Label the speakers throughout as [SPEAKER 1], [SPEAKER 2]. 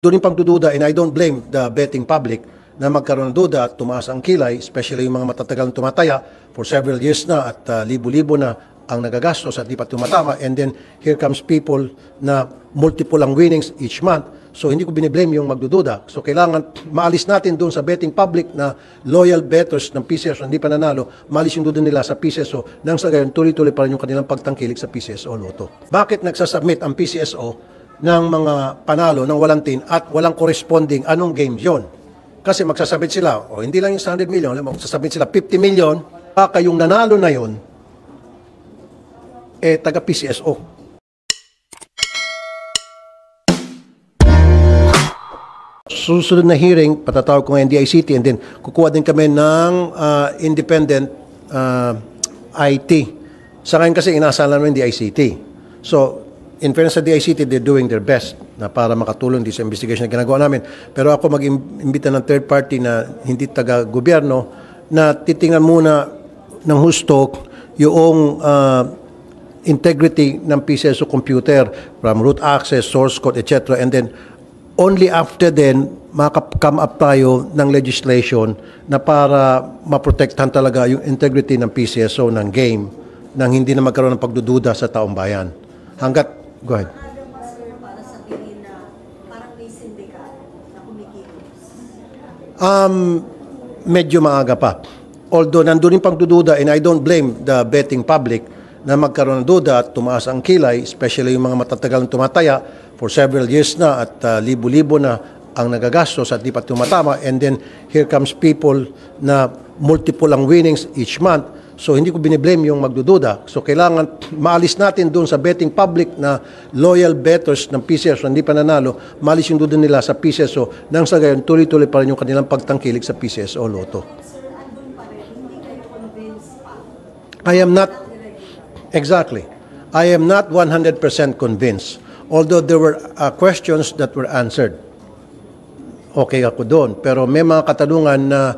[SPEAKER 1] Doon yung pagdududa, and I don't blame the betting public na magkaroon ng duda at tumaas ang kilay, especially yung mga matatagal tumataya for several years na at libo-libo na ang nagagastos at di pa tumatama. And then here comes people na multiple ang winnings each month. So hindi ko biniblame yung magdududa. So kailangan maalis natin doon sa betting public na loyal bettors ng PCSO hindi pa nanalo, maalis yung duda nila sa PCSO nang sa gayon tuloy-tuloy pa rin yung kanilang pagtangkilik sa PCSO Lotto. Bakit nagsasubmit ang PCSO ng mga panalo ng walang tin at walang corresponding anong games yon? Kasi magsasabit sila, o hindi lang yung 100 million, magsasabit sila 50 million, baka yung nanalo na yon, taga PCSO. Susunod na hearing, patatawag ko ng DICT and then kukuha din kami ng independent IT. Sa ngayon kasi inaasahan namin yung DICT. So, in fairness sa DICT, they're doing their best na para makatulong sa investigation na ginagawa namin. Pero ako mag-imbita ng third party na hindi taga-gobyerno na titingnan muna ng husto yung integrity ng PCSO computer from root access, source code, etc. And then, only after then, maka-come up tayo ng legislation na para maprotektahan talaga yung integrity ng PCSO ng game nang hindi na magkaroon ng pagdududa sa taong bayan. Hanggat go ahead.
[SPEAKER 2] Para sabihin na parang may sindikato na kumikilos.
[SPEAKER 1] Medyo maaga pa. Although nandun yung pagdududa, and I don't blame the betting public na magkaroon ng duda at tumaas ang kilay, especially yung mga matatagal tumataya for several years na at libo-libo na ang nagagastos at di pa tumatama. And then here comes people na multiple ang winnings each month. So, hindi ko biniblame yung magdududa. So, kailangan maalis natin doon sa betting public na loyal bettors ng PCSO hindi pa nanalo, maalis yung duda nila sa PCSO nang sa gayon tuloy-tuloy pa rin yung kanilang pagtangkilik sa PCSO Lotto.
[SPEAKER 2] Sir, andun pa rin, hindi kayo convinced pa?
[SPEAKER 1] I am not, exactly. I am not 100% convinced. Although there were questions that were answered. Okay ako doon. Pero may mga katanungan na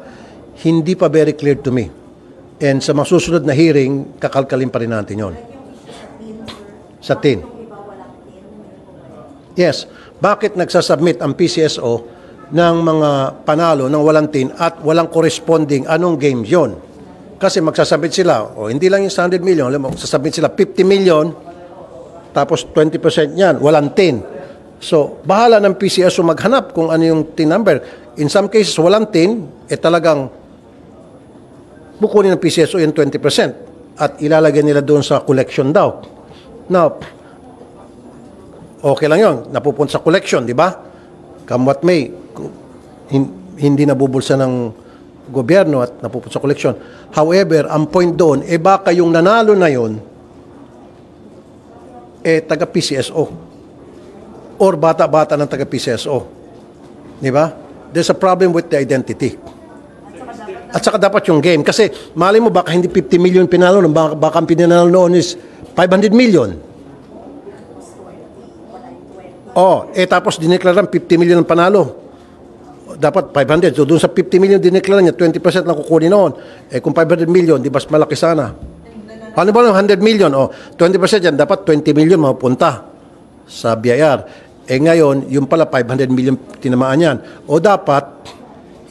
[SPEAKER 1] hindi pa very clear to me. And sa masusunod na hearing, kakalkalin pa rin natin yun. Sa tin. Yes. Bakit nagsasubmit ang PCSO ng mga panalo ng walang tin at walang corresponding anong games yon? Kasi magsasubmit sila, o hindi lang yung 100 million, magsasubmit sila 50 million, tapos 20% yan, walang tin. So, bahala ng PCSO maghanap kung ano yung tin number. In some cases, walang tin, talagang bukunin ng PCSO yung 20% at ilalagay nila doon sa collection daw. Now, okay lang yun. Napupunta sa collection, di ba? Come what may, hindi nabubulsa ng gobyerno at napupunta sa collection. However, ang point doon, baka yung nanalo na yun, taga PCSO or bata-bata ng taga PCSO. Di ba? There's a problem with the identity. At saka dapat yung game. Kasi mali mo baka hindi 50 million pinalo, baka ang pinanalo noon is 500 million. Tapos dineklaran 50 million ang panalo. Dapat 500. So doon sa 50 million dineklaran niya, 20% lang kukunin noon. Kung 500 million, di mas malaki sana. Ano ba yung 100 million? 20% yan, dapat 20 million mapupunta sa BIR. Ngayon, yung pala 500 million tinamaan yan. O dapat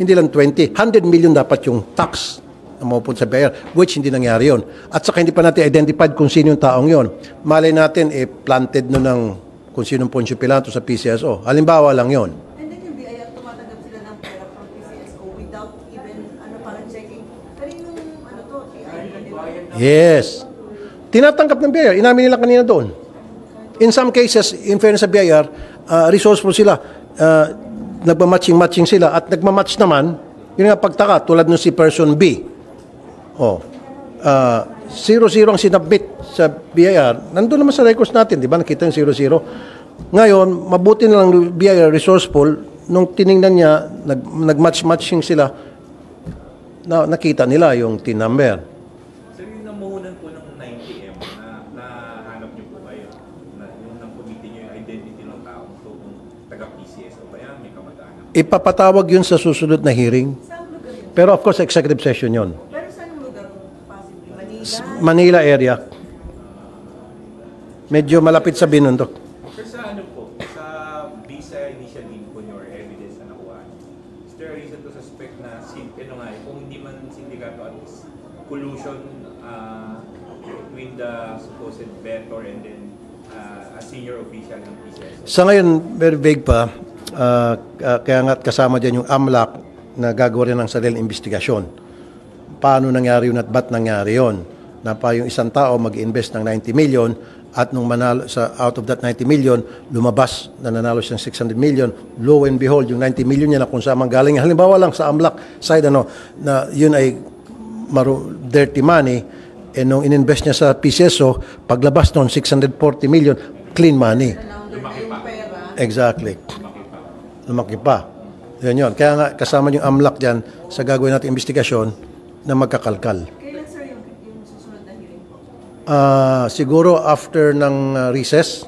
[SPEAKER 1] hindi lang 20, 100 million dapat yung tax na mapupunta sa BIR, which hindi nangyari yun. At saka hindi pa natin identified kung sino yung taong yun. Malay natin, planted no ng kung sino Poncio Pilato sa PCSO. Halimbawa lang yun.
[SPEAKER 2] And then yung BIR, tumatanggap sila ng pera from PCSO without even, parang checking. Pero yung,
[SPEAKER 1] Yes. Tinatanggap ng BIR. Inamin nila kanina doon. In some cases, in fairness sa BIR, resourceful sila. Nagmamatching-matching sila at nagmamatch naman, yun nga pagtaka, tulad nung si person B. 0-0 ang sinabit sa BIR. Nandun naman sa records natin, di ba? Nakita yung 0-0. Ngayon, mabuti na lang BIR resourceful, nung tiningnan niya, nagmatch-matching sila, nakita nila yung TIN number.
[SPEAKER 3] Sir, yung namuhunan po ng 90M na hanap niyo po kayo, yung nang-committee niyo yung identity ng tao, so kung taga-PCSO ba yan, may kamag-anak?
[SPEAKER 1] Ipapatawag yun sa susunod na hearing. Pero of course, executive session yun.
[SPEAKER 2] Pero saan yung lugar possibly? Manila?
[SPEAKER 1] Manila area. Medyo malapit sa Binundok.
[SPEAKER 3] Sir, sa ano po? Sa visa initial info nyo or evidence na nakuha nyo, is there a reason to suspect na, kung hindi man sindikato, at least collusion between the supposed vendor and then a senior official ng PCSO?
[SPEAKER 1] Sa ngayon, very vague pa. Kaya nga kasama dyan yung AMLAC na gagawa rin ng sariling investigasyon. Paano nangyari yun at ba't nangyari yun? Na pa yung isang tao mag-invest ng 90 million at nung manalo out of that 90 million, lumabas na nanalo siyang 600 million. Lo and behold, yung 90 million niya na kung saan galing. Halimbawa lang sa AMLAC side, na yun ay dirty money. And nung ininvest niya sa PCSO, paglabas noon, 640 million, clean money.
[SPEAKER 2] Yung pera.
[SPEAKER 1] Exactly. Lumaki pa. Yun. Kaya nga, kasama yung AMLAC dyan sa gagawin natin investigasyon na magkakalkal.
[SPEAKER 2] Kailan, sir, yung susunod na hearing po?
[SPEAKER 1] Siguro after ng recess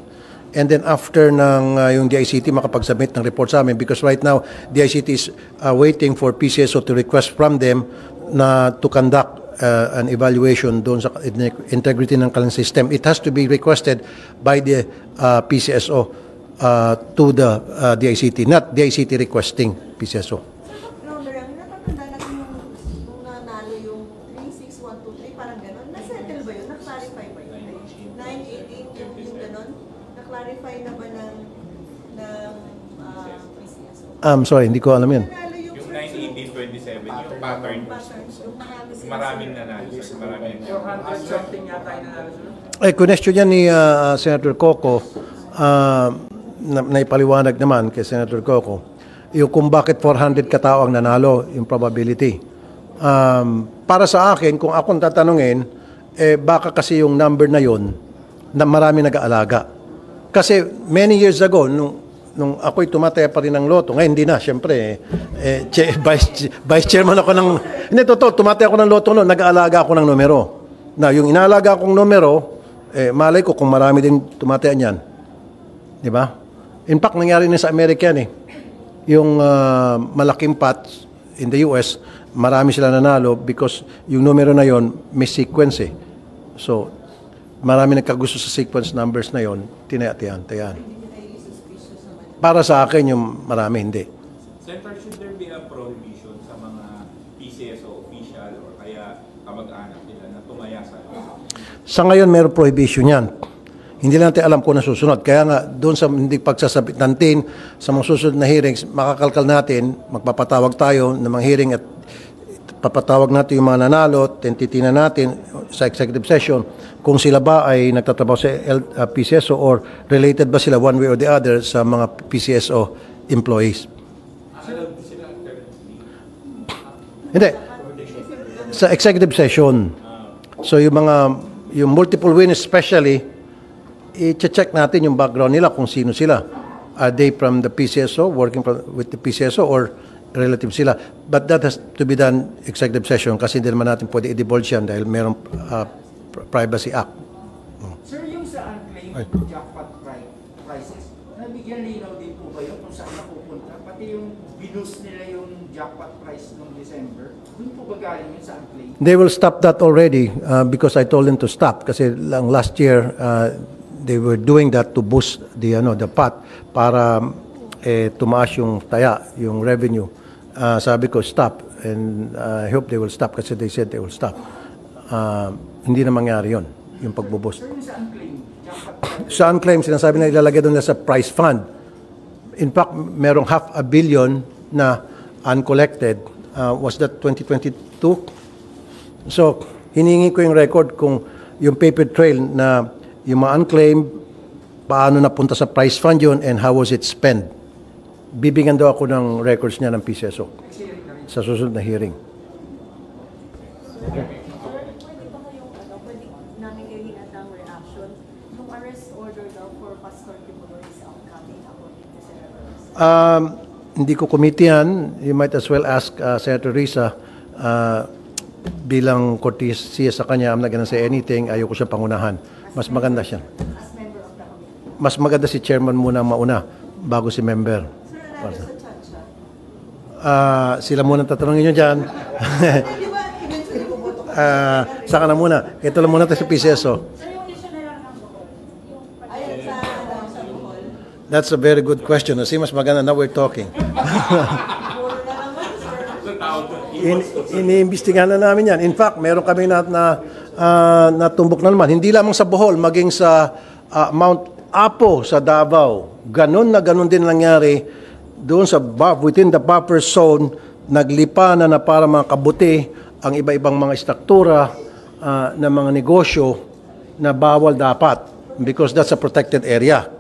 [SPEAKER 1] and then after ng yung DICT makapagsubmit ng report sa amin because right now, DICT is waiting for PCSO to request from them na to conduct an evaluation doon sa integrity ng kanilang system. It has to be requested by the PCSO to the DICT, not DICT requesting PCSO.
[SPEAKER 2] No, natatanda natin nung nanalo yung 36123, parang gano'n. Na-settle ba yun? Na-clarify ba yun? 918 yung gano'n? Na-clarify na ba ng PCSO?
[SPEAKER 1] I'm sorry, hindi ko alam yun.
[SPEAKER 2] Nanalo yung
[SPEAKER 3] Yung 918-27, yung pattern, maraming nanalo. Maraming
[SPEAKER 4] something yata yung nanalo sila.
[SPEAKER 1] Question yan ni Senator Coco, naipaliwanag naman kay Senator Coco, yung kung bakit 400 katao ang nanalo, yung probability. Para sa akin, kung akong tatanungin, baka kasi yung number na yun, na marami nag-aalaga. Kasi many years ago, nung ako'y tumataya pa rin ng loto, ngayon hindi na, syempre, vice chairman ako ng, hindi, totoo, tumataya ako ng loto noon, nag-aalaga ako ng numero. Na yung inaalaga akong numero, malay ko kung marami din tumataya niyan. Di ba? In fact, nangyari na sa Amerika yan yung malaking pot in the US, marami sila nanalo because yung numero na yon may sequence So, marami nagkagusto sa sequence numbers na yon, tinayaan. Para sa akin, yung marami hindi.
[SPEAKER 3] Senator, should there be a prohibition sa mga PCSO official or kaya kamag-anak nila na tumaya
[SPEAKER 1] sa ngayon, mayroong prohibition yan. Hindi natin alam kung nasusunod. Kaya nga, doon sa hindi pagsasabit natin, sa mga susunod na hearings, makakalkal natin, magpapatawag tayo ng mga hearing at papatawag natin yung mga nanalo, titingnan natin sa executive session kung sila ba ay nagtatrabaho sa PCSO or related ba sila one way or the other sa mga PCSO employees. Hindi. Sa executive session. So yung multiple winners especially, i-check natin yung background nila kung sino sila. Are they from the PCSO, working with the PCSO, or relative sila? But that has to be done executive session kasi hindi naman natin pwede i-divulge yan dahil mayroong Privacy Act.
[SPEAKER 4] Sir, yung sa unclaimed jackpot prices, nabigyan linaw din po ba yun kung saan napupunta? Pati yung binus nila yung jackpot price noong December, dun po ba galing yun sa unclaimed?
[SPEAKER 1] They will stop that already because I told them to stop kasi lang last year they were doing that to boost the pot para tumaas yung taya, yung revenue. Sabi ko stop and I hope they will stop kasi they said they will stop. Hindi na mangyari yon yung pagbuboost.
[SPEAKER 4] Sir, yung sa unclaimed jackpot price,
[SPEAKER 1] Sa unclaimed, sinasabi na ilalagay doon na sa prize fund. In fact, merong 500 million na uncollected. Was that 2022? So, hiningi ko yung record kung yung paper trail na yung mga unclaimed, paano napunta sa prize fund yun and how was it spent. Bibigyan daw ako ng records niya ng PCSO sa susunod na hearing.
[SPEAKER 2] Sir, pwede ba kayong, pwede namin kayo hinatang reaction? Yung arrest order daw for Pastor Timuloy is upcoming according to Senator Risa.
[SPEAKER 1] Hindi ko committee yan. You might as well ask Senator Risa bilang kortesiya sa kanya. I'm not gonna say anything. Ayoko siya pangunahan. Mas maganda siya.
[SPEAKER 2] As member of the committee.
[SPEAKER 1] Mas maganda si chairman muna mauna bago si member.
[SPEAKER 2] Sir, nanalo sa Chacha.
[SPEAKER 1] Sila muna tatanungin nyo dyan.
[SPEAKER 2] Di ba, eventually buboto ka?
[SPEAKER 1] Saka na muna. Ito lang muna tayo sa PCSO.
[SPEAKER 2] Ayun sa Bohol.
[SPEAKER 1] That's a very good question. Kasi mas maganda na we're talking.
[SPEAKER 2] Puro na naman, sir.
[SPEAKER 3] Ang tawag doon,
[SPEAKER 1] Iniimbestigahan na namin yan. In fact, meron kami natumbok na naman. Hindi lamang sa Bohol, maging sa Mount Apo sa Davao. Ganon na ganon din nangyari doon sa within the buffer zone, naglipa na para mga kabuti ang iba-ibang mga struktura ng mga negosyo na bawal dapat because that's a protected area.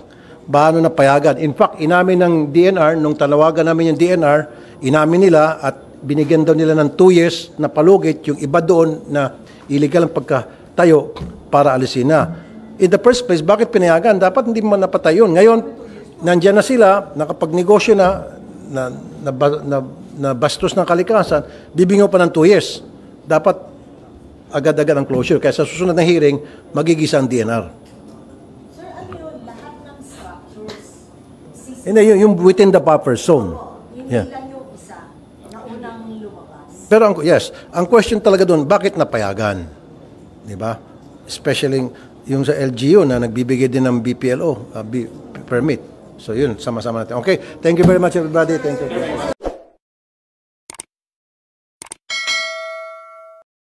[SPEAKER 1] Paano na payagan? In fact, inamin ng DNR, nung tanawagan namin yung DNR, inamin nila at binigyan daw nila ng 2 years na palugit yung iba doon na illegal ang pagkatayo para alisin na. In the first place, bakit pinayagan? Dapat hindi man napatay yun. Ngayon, nandyan na sila, nakapagnegosyo na bastos ng kalikasan, bibingaw pa ng 2 years. Dapat agad-agad ang closure. Kaya sa susunod na hearing, magigisa ang DNR.
[SPEAKER 2] Sir, ano yun? Lahat ng structures,
[SPEAKER 1] Hindi, yung within the buffer zone.
[SPEAKER 2] hindi
[SPEAKER 1] Yeah.
[SPEAKER 2] lang yung isa na unang lumabas.
[SPEAKER 1] Pero ang question talaga doon, bakit napayagan? Di ba? Especially yung sa LGU na nagbibigay din ng BPLO, permit. So yun, sama-sama natin. Okay, thank you very much everybody. Thank you.